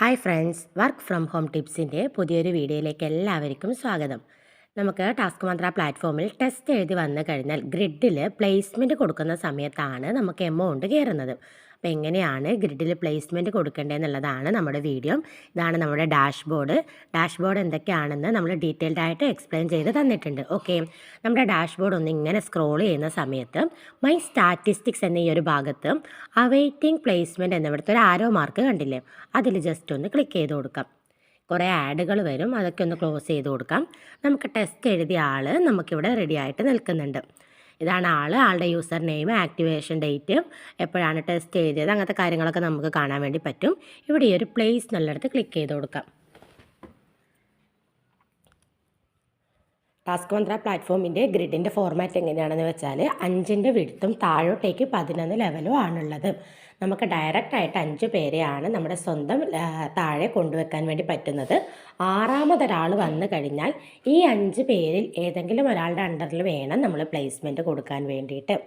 Hi friends, work from home ടിപ്സിൻ്റെ പുതിയൊരു വീഡിയോയിലേക്ക് എല്ലാവർക്കും സ്വാഗതം. നമുക്ക് ടാസ്ക് മന്ത്ര പ്ലാറ്റ്ഫോമിൽ ടെസ്റ്റ് എഴുതി വന്നു കഴിഞ്ഞാൽ ഗ്രിഡിൽ പ്ലേസ്മെൻറ്റ് കൊടുക്കുന്ന സമയത്താണ് നമുക്ക് എമൗണ്ട് കയറുന്നത്. അപ്പോൾ എങ്ങനെയാണ് ഗ്രിഡിൽ പ്ലേസ്മെൻറ്റ് കൊടുക്കേണ്ടതെന്നുള്ളതാണ് നമ്മുടെ വീഡിയോ. ഇതാണ് നമ്മുടെ ഡാഷ്ബോർഡ് എന്തൊക്കെയാണെന്ന് നമ്മൾ ഡീറ്റെയിൽഡ് ആയിട്ട് എക്സ്പ്ലെയിൻ ചെയ്ത് തന്നിട്ടുണ്ട്. ഓക്കെ, നമ്മുടെ ഡാഷ്ബോർഡ് ഒന്ന് ഇങ്ങനെ സ്ക്രോൾ ചെയ്യുന്ന സമയത്ത് മൈ സ്റ്റാറ്റിസ്റ്റിക്സ് എന്ന ഈ ഒരു ഭാഗത്ത് അവൈറ്റിംഗ് പ്ലേസ്മെൻറ്റ് എന്നിവിടുത്തെ ഒരു ആരോ മാർക്ക് കണ്ടില്ലേ, അതിൽ ജസ്റ്റ് ഒന്ന് ക്ലിക്ക് ചെയ്ത് കൊടുക്കാം. കുറേ ആഡുകൾ വരും, അതൊക്കെ ഒന്ന് ക്ലോസ് ചെയ്ത് കൊടുക്കാം. നമുക്ക് ടെസ്റ്റ് എഴുതിയ ആൾ നമുക്കിവിടെ റെഡി ആയിട്ട് നിൽക്കുന്നുണ്ട്. ഇതാണ് ആളുടെ യൂസർ നെയിം, ആക്ടിവേഷൻ ഡേറ്റ്, എപ്പോഴാണ് ടെസ്റ്റ് എഴുതിയത്, അങ്ങനത്തെ കാര്യങ്ങളൊക്കെ നമുക്ക് കാണാൻ വേണ്ടി പറ്റും. ഇവിടെ ഈ ഒരു പ്ലേസ് എന്നുള്ളിടത്ത് ക്ലിക്ക് ചെയ്ത് കൊടുക്കാം. ടാസ്ക് മന്ത്ര പ്ലാറ്റ്ഫോമിൻ്റെ ഗ്രിഡിൻ്റെ ഫോർമാറ്റ് എങ്ങനെയാണെന്ന് വെച്ചാൽ 5ൻ്റെ വിഡ്ത്തും താഴോട്ടേക്ക് 11 ലെവലും ആണുള്ളത്. നമുക്ക് ഡയറക്റ്റായിട്ട് 5 പേരെയാണ് നമ്മുടെ സ്വന്തം താഴെ കൊണ്ടുവെക്കാൻ വേണ്ടി പറ്റുന്നത്. 6ാമതൊരാൾ വന്നു കഴിഞ്ഞാൽ ഈ 5 പേരിൽ ഏതെങ്കിലും ഒരാളുടെ അണ്ടറിൽ വേണം നമ്മൾ പ്ലേസ്മെൻറ്റ് കൊടുക്കാൻ വേണ്ടിയിട്ട്.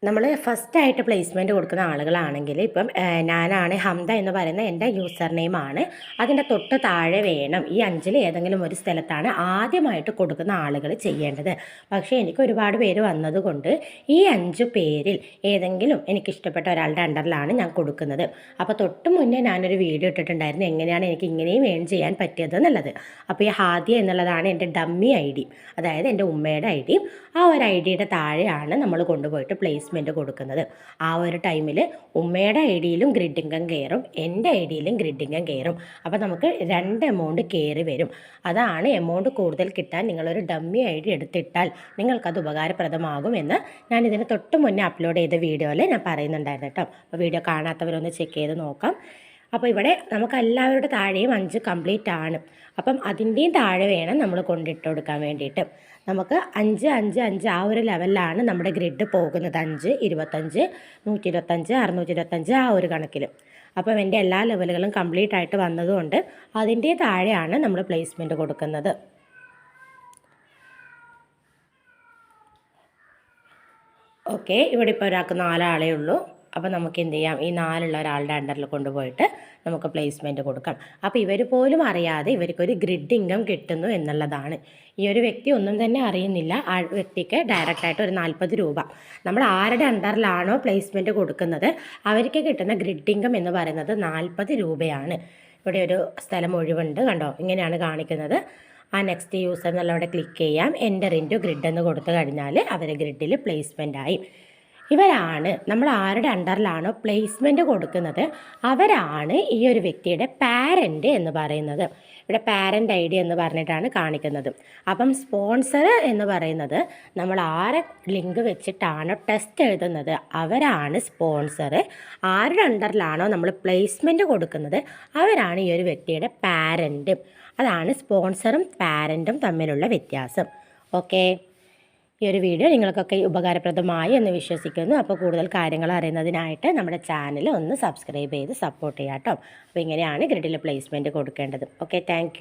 നമ്മൾ ഫസ്റ്റായിട്ട് പ്ലേസ്മെൻറ്റ് കൊടുക്കുന്ന ആളുകളാണെങ്കിൽ ഇപ്പം ഞാനാണ് ഹംദ എന്ന് പറയുന്ന എൻ്റെ യൂസർ നെയിമാണ്. അതിൻ്റെ തൊട്ട് താഴെ വേണം ഈ 5ൽ ഏതെങ്കിലും ഒരു സ്ഥലത്താണ് ആദ്യമായിട്ട് കൊടുക്കുന്ന ആളുകൾ ചെയ്യേണ്ടത്. പക്ഷേ എനിക്ക് ഒരുപാട് പേര് വന്നതുകൊണ്ട് ഈ 5 പേരിൽ ഏതെങ്കിലും എനിക്കിഷ്ടപ്പെട്ട ഒരാളുടെ അണ്ടറിലാണ് ഞാൻ കൊടുക്കുന്നത്. അപ്പോൾ തൊട്ട് മുന്നേ ഞാനൊരു വീഡിയോ ഇട്ടിട്ടുണ്ടായിരുന്നു എങ്ങനെയാണ് എനിക്ക് ഇങ്ങനെയും ഏൺ ചെയ്യാൻ പറ്റിയത് എന്നുള്ളത്. അപ്പോൾ ഈ ഹാദിയ എന്നുള്ളതാണ് എൻ്റെ ഡമ്മി ID, അതായത് എൻ്റെ ഉമ്മയുടെ ID. ആ ഒരു ID-യുടെ താഴെയാണ് നമ്മൾ കൊണ്ടുപോയിട്ട് പ്ലേസ്മെൻറ്റ് കൊടുക്കുന്നത്. ആ ഒരു ടൈമിൽ ഉമ്മയുടെ IDയിലും ഗ്രിഡ് ഇൻകം കയറും, എൻ്റെ IDയിലും ഗ്രിഡ് ഇൻകം കയറും. അപ്പോൾ നമുക്ക് 2 എമൗണ്ട് കയറി വരും. അതാണ് എമൗണ്ട് കൂടുതൽ കിട്ടാൻ നിങ്ങളൊരു ഡമ്മി ID എടുത്തിട്ടാൽ നിങ്ങൾക്കത് ഉപകാരപ്രദമാകുമെന്ന് ഞാനിതിന് തൊട്ട് മുന്നേ അപ്ലോഡ് ചെയ്ത വീഡിയോയിൽ ഞാൻ പറയുന്നുണ്ടായിരുന്നു കേട്ടോ. അപ്പോൾ വീഡിയോ കാണാത്തവരൊന്ന് ചെക്ക് ചെയ്ത് നോക്കാം. അപ്പോൾ ഇവിടെ നമുക്ക് എല്ലാവരുടെ താഴെയും 5 കംപ്ലീറ്റ് ആണ്. അപ്പം അതിൻ്റെയും താഴെ വേണം നമ്മൾ കൊണ്ടിട്ട് കൊടുക്കാൻ വേണ്ടിയിട്ട്. നമുക്ക് 5, 5, 5 ആ ഒരു ലെവലിലാണ് നമ്മുടെ ഗ്രിഡ് പോകുന്നത്. 5, 25, 125, 625 ആ ഒരു കണക്കിൽ. അപ്പം എൻ്റെ എല്ലാ ലെവലുകളും കംപ്ലീറ്റ് ആയിട്ട് വന്നതുകൊണ്ട് അതിൻ്റെ താഴെയാണ് നമ്മൾ പ്ലേസ്മെൻറ്റ് കൊടുക്കുന്നത്. ഓക്കെ, ഇവിടെ ഇപ്പോൾ ഒരാൾക്ക് 4 ആളേ ഉള്ളൂ. അപ്പോൾ നമുക്ക് എന്ത് ചെയ്യാം, ഈ 4 ഒരാളുടെ അണ്ടറിൽ കൊണ്ടുപോയിട്ട് നമുക്ക് പ്ലേസ്മെൻറ്റ് കൊടുക്കാം. അപ്പോൾ ഇവർ പോലും അറിയാതെ ഇവർക്കൊരു ഗ്രിഡ് ഇൻകം കിട്ടുന്നു എന്നുള്ളതാണ്. ഈ ഒരു വ്യക്തി ഒന്നും തന്നെ അറിയുന്നില്ല. ആ വ്യക്തിക്ക് ഡയറക്റ്റായിട്ട് ഒരു 40 രൂപ നമ്മൾ ആരുടെ അണ്ടറിലാണോ പ്ലേസ്മെൻറ്റ് കൊടുക്കുന്നത് അവർക്ക് കിട്ടുന്ന ഗ്രിഡ് ഇൻകം എന്ന് പറയുന്നത് 40 രൂപയാണ്. ഇവിടെ ഒരു സ്ഥലം ഒഴിവുണ്ട് കണ്ടോ, ഇങ്ങനെയാണ് കാണിക്കുന്നത്. ആ നെക്സ്റ്റ് യൂസർ എന്നുള്ളവിടെ ക്ലിക്ക് ചെയ്യാം. എൻ്റർ ഇൻറ്റു ഗ്രിഡ് എന്ന് കൊടുത്തു കഴിഞ്ഞാൽ അവർ ഗ്രിഡിൽ പ്ലേസ്മെൻ്റ് ആയി. ഇവരാണ് നമ്മൾ ആരുടെ അണ്ടറിലാണോ പ്ലേസ്മെൻറ്റ് കൊടുക്കുന്നത് അവരാണ് ഈ ഒരു വ്യക്തിയുടെ പാരൻ്റ് എന്ന് പറയുന്നത്. ഇവിടെ പാരൻ്റ് ID എന്ന് പറഞ്ഞിട്ടാണ് കാണിക്കുന്നത്. അപ്പം സ്പോൺസർ എന്ന് പറയുന്നത് നമ്മൾ ആരെ ലിങ്ക് വെച്ചിട്ടാണോ ടെസ്റ്റ് എഴുതുന്നത് അവരാണ് സ്പോൺസർ. ആരുടെ അണ്ടറിലാണോ നമ്മൾ പ്ലേസ്മെൻറ്റ് കൊടുക്കുന്നത് അവരാണ് ഈ ഒരു വ്യക്തിയുടെ പാരൻ്റ്. അതാണ് സ്പോൺസറും പാരൻറ്റും തമ്മിലുള്ള വ്യത്യാസം. ഓക്കെ, ഈ ഒരു വീഡിയോ നിങ്ങൾക്കൊക്കെ ഉപകാരപ്രദമായി എന്ന് വിശ്വസിക്കുന്നു. അപ്പോൾ കൂടുതൽ കാര്യങ്ങൾ അറിയുന്നതിനായിട്ട് നമ്മുടെ ചാനൽ ഒന്ന് സബ്സ്ക്രൈബ് ചെയ്ത് സപ്പോർട്ട് ചെയ്യാം കേട്ടോ. അപ്പോൾ ഇങ്ങനെയാണ് ഗ്രിഡിൽ പ്ലേസ്മെൻറ്റ് കൊടുക്കേണ്ടത്. Okay, thank